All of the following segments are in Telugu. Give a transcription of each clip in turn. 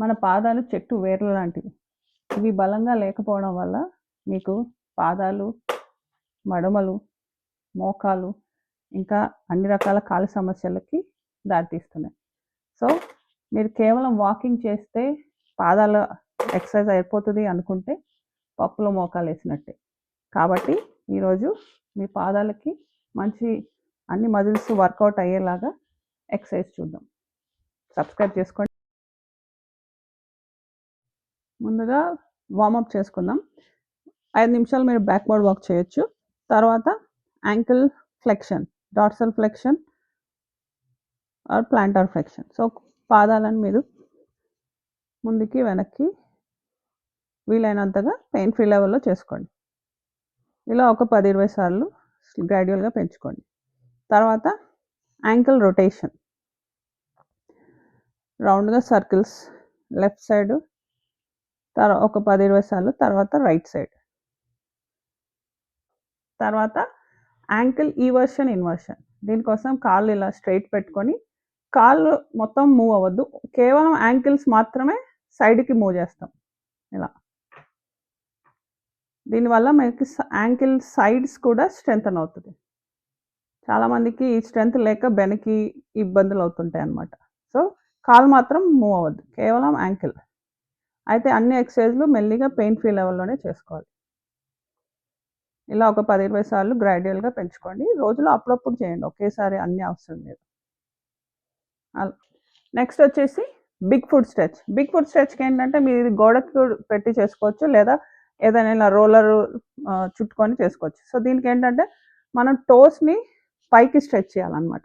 మన పాదాలు చెట్టు వేర్ల లాంటివి. ఇవి బలంగా లేకపోవడం వల్ల మీకు పాదాలు, మడమలు, మోకాలు ఇంకా అన్ని రకాల కాళ్ళ సమస్యలకి దారితీస్తున్నాయి. సో మీరు కేవలం వాకింగ్ చేస్తే పాదాల ఎక్సర్సైజ్ అయిపోతుంది అనుకుంటే పప్పులో మోకాలు వేసినట్టే. కాబట్టి ఈరోజు మీ పాదాలకి మంచి అన్ని మజిల్స్ వర్కౌట్ అయ్యేలాగా ఎక్సర్సైజ్ చూద్దాం. సబ్స్క్రైబ్ చేసుకోండి. ముందుగా వార్మప్ చేసుకుందాం. 5 నిమిషాలు మీరు బ్యాక్వర్డ్ వాక్ చేయొచ్చు. తర్వాత ankle flexion, dorsal flexion or plantar flexion. So పాదాలను మీరు ముందుకి వెనక్కి వీలైనంతగా పెయిన్ ఫ్రీ లెవెల్లో చేసుకోండి. ఇలా ఒక 10-20 సార్లు గ్రాడ్యువల్గా పెంచుకోండి. తర్వాత యాంకిల్ రొటేషన్, రౌండ్గా సర్కిల్స్ లెఫ్ట్ సైడ్ ఒక 10-20 సార్లు. తర్వాత రైట్ సైడ్. తర్వాత యాంకిల్ ఈవర్షన్ ఇన్వర్షన్. దీనికోసం కాళ్ళు ఇలా స్ట్రైట్ పెట్టుకొని కాళ్ళు మొత్తం మూవ్ అవ్వద్దు, కేవలం యాంకిల్స్ మాత్రమే సైడ్కి మూవ్ చేస్తాం ఇలా. దీనివల్ల మనకి యాంకిల్ సైడ్స్ కూడా స్ట్రెంగ్తన్ అవుతుంది. చాలామందికి ఈ స్ట్రెంగ్త్ లేక బెనకి ఇబ్బందులు అవుతుంటాయి అన్నమాట. సో కాలు మాత్రం మూవ్ అవ్వద్దు, కేవలం యాంకిల్. అయితే అన్ని ఎక్సర్సైజ్లు మెల్లిగా పెయిన్ ఫ్రీ లెవెల్లోనే చేసుకోవాలి. ఇలా ఒక 10-20 సార్లు గ్రాడ్యువల్గా పెంచుకోండి. రోజులో అప్పుడప్పుడు చేయండి, ఒకేసారి అన్ని అవసరం లేదు. నెక్స్ట్ వచ్చేసి big foot stretch. Big foot స్ట్రెచ్కి ఏంటంటే మీరు ఇది గోడకు పెట్టి చేసుకోవచ్చు, లేదా ఏదైనా ఇలా రోలర్ చుట్టుకొని చేసుకోవచ్చు. సో దీనికి ఏంటంటే మనం టోస్ని పైకి స్ట్రెచ్ చేయాలన్నమాట.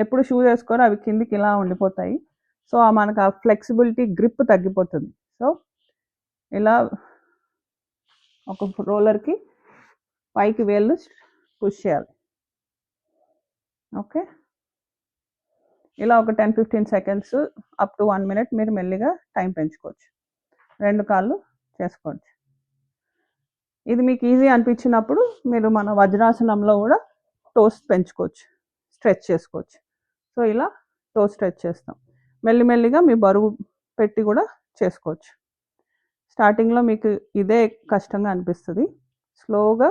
ఎప్పుడు షూ వేసుకోరు, అవి కిందికి ఇలా ఉండిపోతాయి. సో మనకు ఆ ఫ్లెక్సిబిలిటీ, గ్రిప్ తగ్గిపోతుంది. సో ఇలా ఒక రోలర్కి పైకి వేళ్ళు పుష్ చేయాలి. ఓకే, ఇలా ఒక 10-15 సెకండ్స్ అప్ టు 1 మినిట్ మీరు మెల్లిగా టైం పెంచుకోవచ్చు. 2 కాళ్ళు చేసుకోవచ్చు. ఇది మీకు ఈజీ అనిపించినప్పుడు మీరు మన వజ్రాసనంలో కూడా టోస్ పెంచుకోవచ్చు, స్ట్రెచ్ చేసుకోవచ్చు. సో ఇలా టోస్ స్ట్రెచ్ చేస్తాం. మెల్లిమెల్లిగా మీ బరువు పెట్టి కూడా చేసుకోవచ్చు. స్టార్టింగ్లో మీకు ఇదే కష్టంగా అనిపిస్తుంది, స్లోగా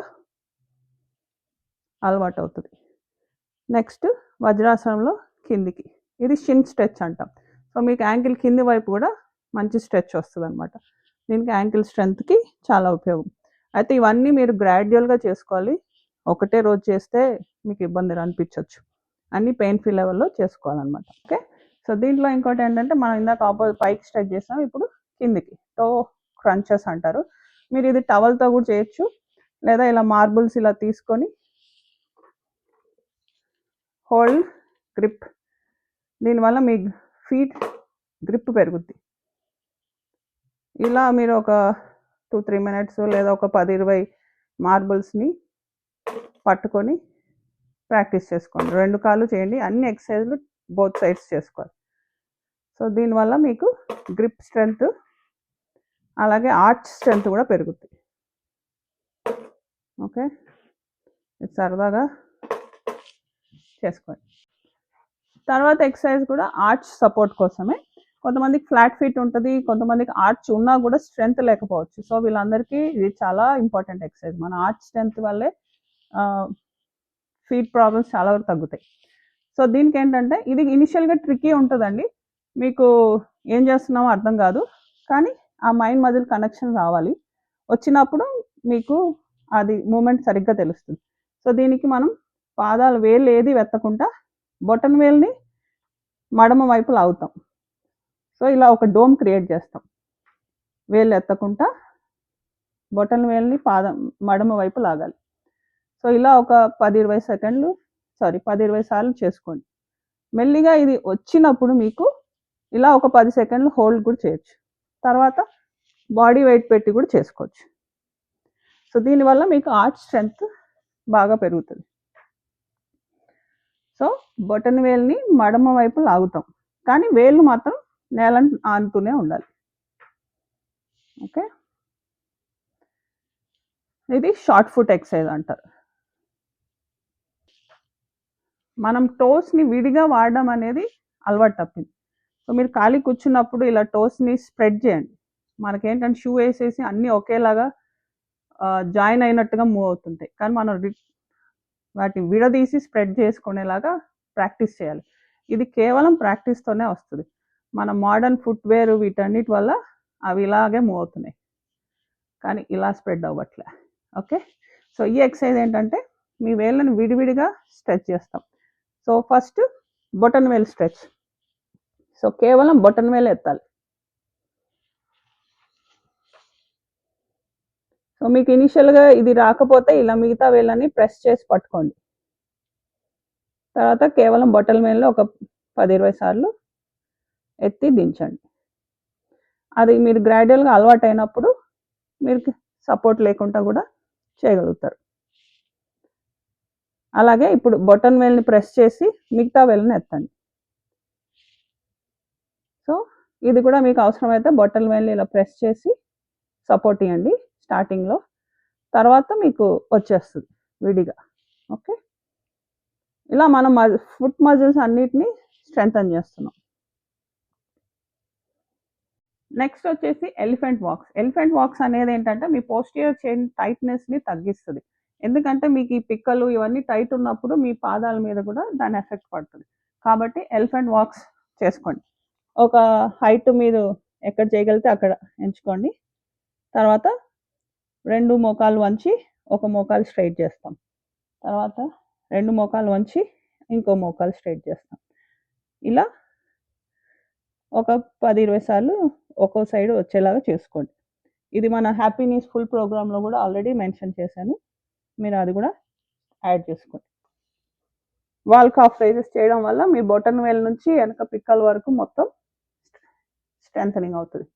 అలవాటు అవుతుంది. నెక్స్ట్ వజ్రాసనంలో కిందికి, ఇది షిన్ స్ట్రెచ్ అంటాం. సో మీకు యాంకిల్ కింది వైపు కూడా మంచి స్ట్రెచ్ వస్తుంది అనమాట. దీనికి యాంకిల్ స్ట్రెంగ్త్కి చాలా ఉపయోగం. అయితే ఇవన్నీ మీరు గ్రాడ్యువల్గా చేసుకోవాలి. ఒకటే రోజు చేస్తే మీకు ఇబ్బంది అనిపించవచ్చు. అన్నీ పెయిన్ ఫ్రీ లెవెల్లో చేసుకోవాలన్నమాట. ఓకే, సో దీంట్లో ఇంకోటి ఏంటంటే మనం ఇందాక పైకి స్ట్రెచ్ చేస్తాం, ఇప్పుడు కిందికి టో క్రంచెస్ అంటారు. మీరు ఇది టవల్తో కూడా చేయొచ్చు, లేదా ఇలా మార్బుల్స్ ఇలా తీసుకొని హోల్డ్ గ్రిప్. దీనివల్ల మీ ఫీట్ గ్రిప్ పెరుగుద్ది. ఇలా మీరు ఒక 2-3 మినిట్స్ లేదా ఒక 10-20 మార్బుల్స్ని పట్టుకొని ప్రాక్టీస్ చేసుకోండి. 2 కాళ్ళు చేయండి. అన్ని ఎక్సర్సైజ్లు బోత్ సైడ్స్ చేసుకోవాలి. సో దీనివల్ల మీకు గ్రిప్ స్ట్రెంగ్త్, అలాగే ఆర్చ్ స్ట్రెంగ్త్ కూడా పెరుగుతుంది. ఓకే, సరదాగా చేసుకోండి. తర్వాత ఎక్సర్సైజ్ కూడా ఆర్చ్ సపోర్ట్ కోసమే. కొంతమందికి ఫ్లాట్ ఫీట్ ఉంటుంది, కొంతమందికి ఆర్చ్ ఉన్నా కూడా స్ట్రెంగ్త్ లేకపోవచ్చు. సో వీళ్ళందరికీ ఇది చాలా ఇంపార్టెంట్ ఎక్సర్సైజ్. మన ఆర్చ్ స్ట్రెంగ్త్ వల్లే ఫీట్ ప్రాబ్లమ్స్ చాలా వరకు తగ్గుతాయి. సో దీనికి ఏంటంటే ఇది ఇనిషియల్గా ట్రిక్కీ ఉంటుందండి, మీకు ఏం చేస్తున్నామో అర్థం కాదు, కానీ ఆ మైండ్ మజిల్ కనెక్షన్ రావాలి. వచ్చినప్పుడు మీకు అది మూమెంట్ సరిగ్గా తెలుస్తుంది. సో దీనికి మనం పాదాల వేలు ఏది వెత్తకుండా బొటన్ వేల్ని మడమ వైపు లాగుతాం. సో ఇలా ఒక డోమ్ క్రియేట్ చేస్తాం. వేలు ఎత్తకుండా బొటన్ వేల్ని మడమ వైపు లాగాలి. సో ఇలా ఒక 10-20 సార్లు చేసుకోండి. మెల్లిగా ఇది వచ్చినప్పుడు మీకు ఇలా ఒక 10 సెకండ్లు హోల్డ్ కూడా చేయొచ్చు. తర్వాత బాడీ వెయిట్ పెట్టి కూడా చేసుకోవచ్చు. సో దీనివల్ల మీకు ఆర్చ్ స్ట్రెంగ్త్ బాగా పెరుగుతుంది. సో బొటన్ వేల్ని మడమ వైపు లాగుతాం, కానీ వేళ్ళు మాత్రం నేలను ఆనుతూనే ఉండాలి. ఓకే, ఇది షార్ట్ ఫుట్ ఎక్సర్సైజ్ అంటారు. మనం టోస్ని విడిగా వాడడం అనేది అలవాటు తప్పింది. సో మీరు ఖాళీ కూర్చున్నప్పుడు ఇలా టోస్ని స్ప్రెడ్ చేయండి. మనకేంటంటే షూ వేసేసి అన్నీ ఒకేలాగా జాయిన్ అయినట్టుగా మూవ్ అవుతుంటాయి, కానీ మనం వాటిని విడదీసి స్ప్రెడ్ చేసుకునేలాగా ప్రాక్టీస్ చేయాలి. ఇది కేవలం ప్రాక్టీస్తోనే వస్తుంది. మన మోడర్న్ ఫుట్వేర్ వీటన్నిటి వల్ల అవి ఇలాగే మూవ్ అవుతున్నాయి, కానీ ఇలా స్ప్రెడ్ అవ్వట్లే. ఓకే, సో ఈ ఎక్సర్సైజ్ ఏంటంటే మీ వేళ్ళని విడివిడిగా స్ట్రెచ్ చేస్తాం. సో ఫస్ట్ బొటన్ వేల్ స్ట్రెచ్. సో కేవలం బొటన్ వేలు ఎత్తాలి. సో మీకు ఇనిషియల్గా ఇది రాకపోతే ఇలా మిగతా వేళ్ళని ప్రెస్ చేసి పట్టుకోండి. తర్వాత కేవలం బొటన్ వేల్లో ఒక 10-20 సార్లు ఎత్తి దించండి. అది మీరు గ్రాడ్యువల్గా అలవాటు అయినప్పుడు మీరు సపోర్ట్ లేకుండా కూడా చేయగలుగుతారు. అలాగే ఇప్పుడు బొటన్ వేల్ని ప్రెస్ చేసి మిగతా వేళ్ళని ఎత్తండి. సో ఇది కూడా మీకు అవసరమైతే బొటన్ వేల్ని ఇలా ప్రెస్ చేసి సపోర్ట్ ఇవ్వండి స్టార్టింగ్లో, తర్వాత మీకు వచ్చేస్తుంది విడిగా. ఓకే, ఇలా మనం ఫుట్ మజిల్స్ అన్నిటినీ స్ట్రెంథన్ చేస్తున్నాం. నెక్స్ట్ వచ్చేసి ఎలిఫెంట్ వాక్స్. ఎలిఫెంట్ వాక్స్ అనేది ఏంటంటే మీ పోస్టీరియర్ చైన్ టైట్నెస్ని తగ్గిస్తుంది. ఎందుకంటే మీకు ఈ పిక్కలు ఇవన్నీ టైట్ ఉన్నప్పుడు మీ పాదాల మీద కూడా దాని ఎఫెక్ట్ పడుతుంది. కాబట్టి ఎలిఫెంట్ వాక్స్ చేసుకోండి. ఒక హైట్ మీరు ఎక్కడ చేయగలిగితే అక్కడ ఎంచుకోండి. తర్వాత 2 మోకాలు వంచి ఒక మోకాలు స్ట్రైట్ చేస్తాం. తర్వాత 2 మోకాలు వంచి ఇంకో మోకాలు స్ట్రైట్ చేస్తాం. ఇలా ఒక 10-20 సార్లు ఒక్కో సైడ్ వచ్చేలాగా చేసుకోండి. ఇది మన హ్యాపీ నీస్ ఫుల్ ప్రోగ్రాంలో కూడా ఆల్రెడీ మెన్షన్ చేశాను, మీరు అది కూడా యాడ్ చేసుకోండి. వాల్ కాఫ్ రైజెస్ చేయడం వల్ల మీ బొటన్ వేల్ నుంచి వెనక పిక్కల వరకు మొత్తం స్ట్రెంథనింగ్ అవుతుంది.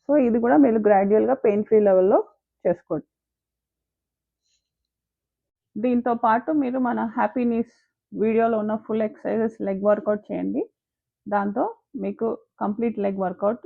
సో ఇది కూడా మీరు గ్రాడ్యువల్గా పెయిన్ ఫ్రీ లెవెల్లో చేసుకోండి. దీంతో పాటు మీరు మన హ్యాపీ నీస్ వీడియోలో ఉన్న ఫుల్ ఎక్సర్సైజెస్ లెగ్ వర్కౌట్ చేయండి. దాంతో మీకు కంప్లీట్ లెగ్ వర్కౌట్